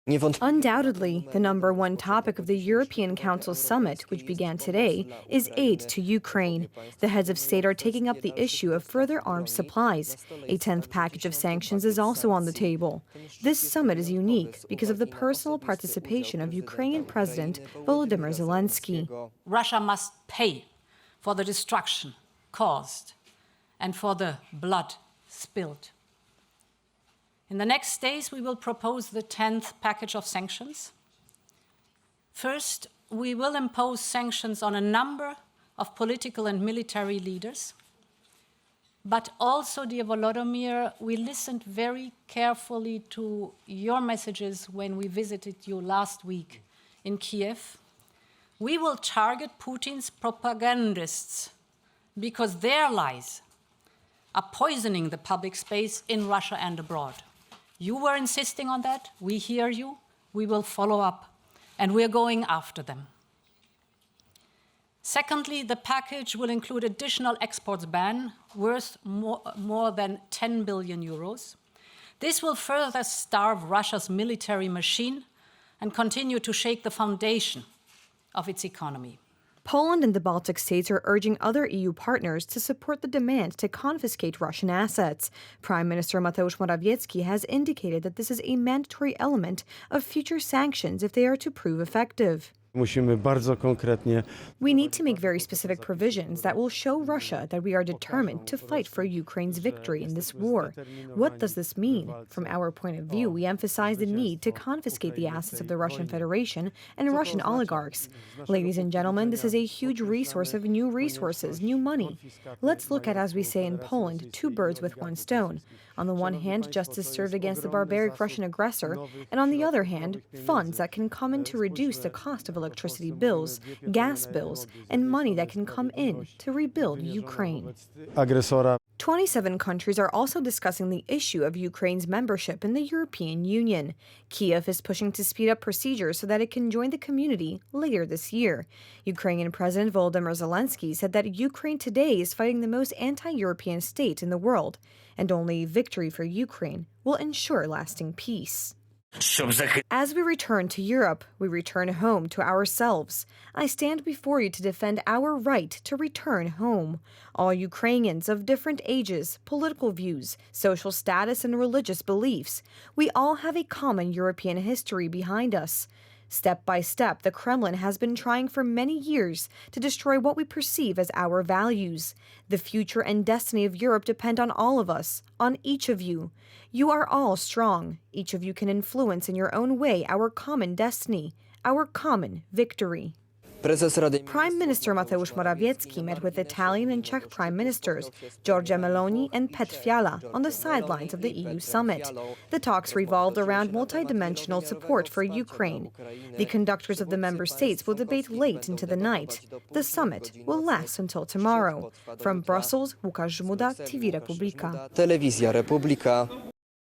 Undoubtedly, the number one topic of the European Council summit, which began today, is aid to Ukraine. The heads of state are taking up the issue of further arms supplies. A 10th package of sanctions is also on the table. This summit is unique because of the personal participation of Ukrainian President Volodymyr Zelensky. Russia must pay for the destruction caused and for the blood spilled. In the next days, we will propose the 10th package of sanctions. First, we will impose sanctions on a number of political and military leaders. But also, dear Volodymyr, we listened very carefully to your messages when we visited you last week in Kiev. We will target Putin's propagandists because their lies are poisoning the public space in Russia and abroad. You were insisting on that. We hear you. We will follow up, and we're going after them. Secondly, the package will include additional exports ban worth more than 10 billion euros. This will further starve Russia's military machine and continue to shake the foundation of its economy. Poland and the Baltic states are urging other EU partners to support the demand to confiscate Russian assets. Prime Minister Mateusz Morawiecki has indicated that this is a mandatory element of future sanctions if they are to prove effective. We need to make very specific provisions that will show Russia that we are determined to fight for Ukraine's victory in this war. What does this mean? From our point of view, we emphasize the need to confiscate the assets of the Russian Federation and Russian oligarchs. Ladies and gentlemen, this is a huge resource of new resources, new money. Let's look at, as we say in Poland, two birds with one stone. On the one hand, justice served against the barbaric Russian aggressor, and on the other hand, funds that can come in to reduce the cost of electricity bills, gas bills, and money that can come in to rebuild Ukraine. 27 countries are also discussing the issue of Ukraine's membership in the European Union. Kiev is pushing to speed up procedures so that it can join the community later this year. Ukrainian President Volodymyr Zelensky said that Ukraine today is fighting the most anti-European state in the world, and only victory for Ukraine will ensure lasting peace. As we return to Europe, we return home to ourselves. I stand before you to defend our right to return home. All Ukrainians of different ages, political views, social status, and religious beliefs, we all have a common European history behind us. Step by step, the Kremlin has been trying for many years to destroy what we perceive as our values. The future and destiny of Europe depend on all of us, on each of you. You are all strong. Each of you can influence in your own way our common destiny, our common victory. Prime Minister Mateusz Morawiecki met with Italian and Czech Prime Ministers Giorgia Meloni and Petr Fiala on the sidelines of the EU summit. The talks revolved around multidimensional support for Ukraine. The conductors of the member states will debate late into the night. The summit will last until tomorrow. From Brussels, Łukasz Żmuda, TV Republika.